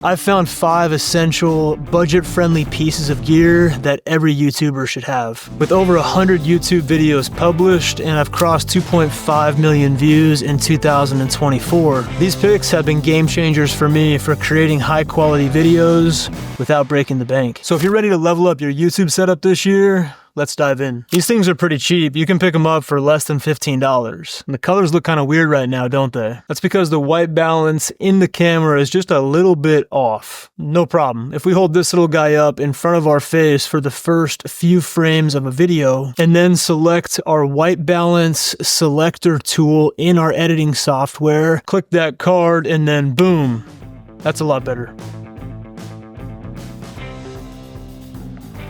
I've found 5 essential, budget-friendly pieces of gear that every YouTuber should have. With over 100 YouTube videos published, and I've crossed 2.5 million views in 2024, these picks have been game changers for me for creating high-quality videos without breaking the bank. So if you're ready to level up your YouTube setup this year, let's dive in. These things are pretty cheap. You can pick them up for less than $15. And the colors look kind of weird right now, don't they? That's because the white balance in the camera is just a little bit off. No problem. If we hold this little guy up in front of our face for the first few frames of a video, and then select our white balance selector tool in our editing software, click that card, and then boom, that's a lot better.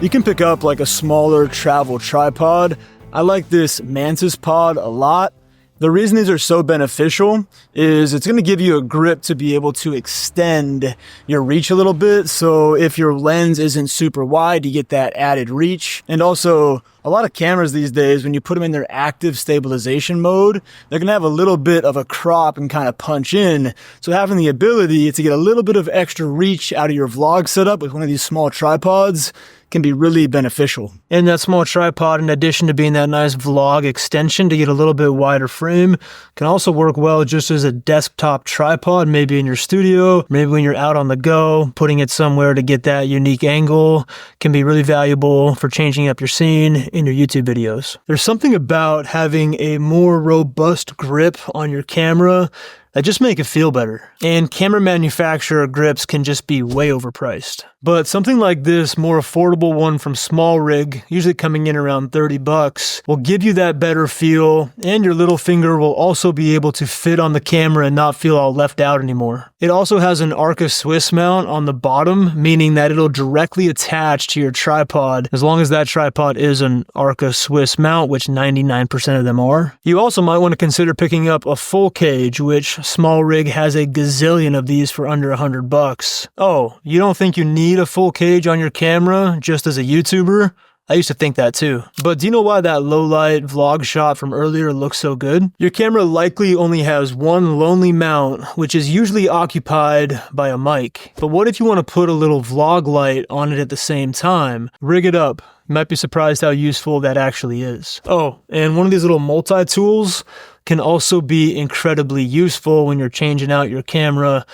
You can pick up like a smaller travel tripod. I like this Mantis pod a lot. The reason these are so beneficial is it's going to give you a grip to be able to extend your reach a little bit. So if your lens isn't super wide, you get that added reach. And also, a lot of cameras these days, when you put them in their active stabilization mode, they're going to have a little bit of a crop and kind of punch in. So having the ability to get a little bit of extra reach out of your vlog setup with one of these small tripods can be really beneficial. And that small tripod, in addition to being that nice vlog extension to get a little bit wider frame, can also work well just as a desktop tripod, maybe in your studio, maybe when you're out on the go, putting it somewhere to get that unique angle can be really valuable for changing up your scene in your YouTube videos. There's something about having a more robust grip on your camera that just make it feel better. And camera manufacturer grips can just be way overpriced. But something like this more affordable one from Small Rig, usually coming in around $30, will give you that better feel, and your little finger will also be able to fit on the camera and not feel all left out anymore. It also has an Arca Swiss mount on the bottom, meaning that it'll directly attach to your tripod as long as that tripod is an Arca Swiss mount, which 99% of them are. You also might want to consider picking up a full cage, which Small Rig has a gazillion of these for under $100. Oh, you don't think you need a full cage on your camera just as a YouTuber? I used to think that too. But do you know why that low light vlog shot from earlier looks so good? Your camera likely only has one lonely mount, which is usually occupied by a mic. But what if you want to put a little vlog light on it at the same time? Rig it up. You might be surprised how useful that actually is. Oh, and one of these little multi-tools can also be incredibly useful when you're changing out your camera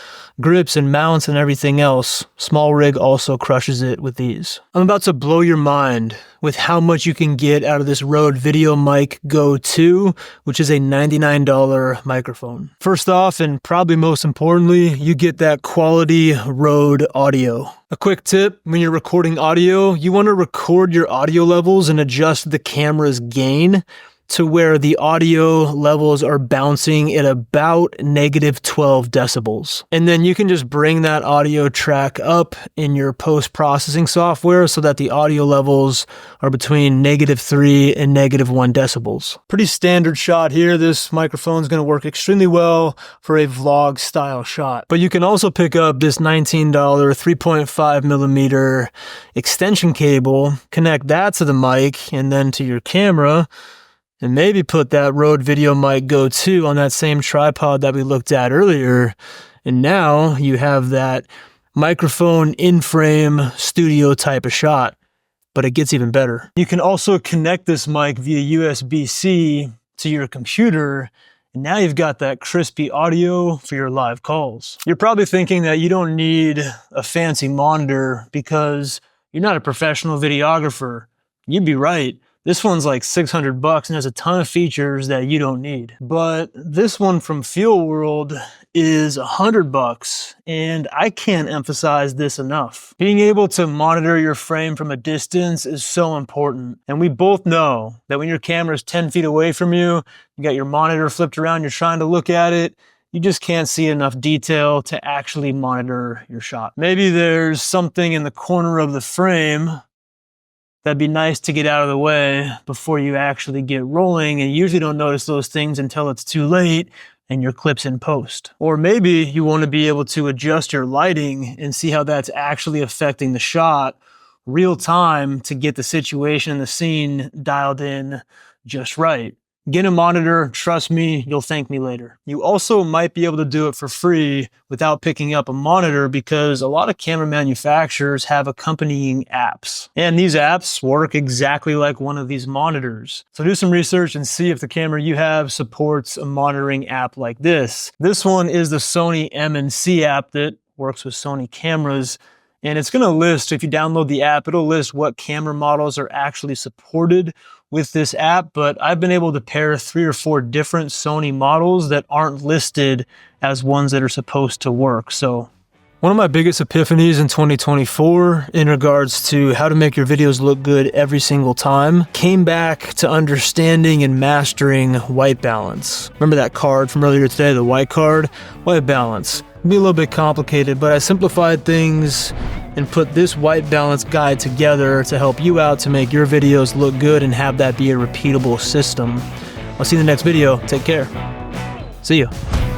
grips and mounts and everything else. Small Rig also crushes it with these. I'm about to blow your mind with how much you can get out of this Rode VideoMic Go 2, which is a $99 microphone. First off, and probably most importantly, you get that quality Rode audio. A quick tip, when you're recording audio, you want to record your audio levels and adjust the camera's gain to where the audio levels are bouncing at about -12 decibels. And then you can just bring that audio track up in your post-processing software so that the audio levels are between -3 and -1 decibels. Pretty standard shot here. This microphone is going to work extremely well for a vlog style shot. But you can also pick up this $19 3.5mm extension cable, connect that to the mic and then to your camera, and maybe put that Rode VideoMic Go 2 on that same tripod that we looked at earlier. And now you have that microphone in-frame studio type of shot, but it gets even better. You can also connect this mic via USB-C to your computer, and now you've got that crispy audio for your live calls. You're probably thinking that you don't need a fancy monitor because you're not a professional videographer. You'd be right. This one's like $600 and has a ton of features that you don't need. But this one from Fuel World is $100, and I can't emphasize this enough. Being able to monitor your frame from a distance is so important. And we both know that when your camera's 10 feet away from you, you got your monitor flipped around, you're trying to look at it, you just can't see enough detail to actually monitor your shot. Maybe there's something in the corner of the frame that'd be nice to get out of the way before you actually get rolling, and you usually don't notice those things until it's too late and your clip's in post. Or maybe you want to be able to adjust your lighting and see how that's actually affecting the shot real time to get the situation and the scene dialed in just right. Get a monitor, trust me, you'll thank me later. You also might be able to do it for free without picking up a monitor because a lot of camera manufacturers have accompanying apps. And these apps work exactly like one of these monitors. So do some research and see if the camera you have supports a monitoring app like this. This one is the Sony M&C app that works with Sony cameras. And it's gonna list, if you download the app, it'll list what camera models are actually supported with this app, but I've been able to pair 3 or 4 different Sony models that aren't listed as ones that are supposed to work. So one of my biggest epiphanies in 2024 in regards to how to make your videos look good every single time came back to understanding and mastering white balance. Remember that card from earlier today, the white card? White balance. It'd be a little bit complicated, but I simplified things and put this white balance guide together to help you out to make your videos look good and have that be a repeatable system. I'll see you in the next video. Take care. See ya.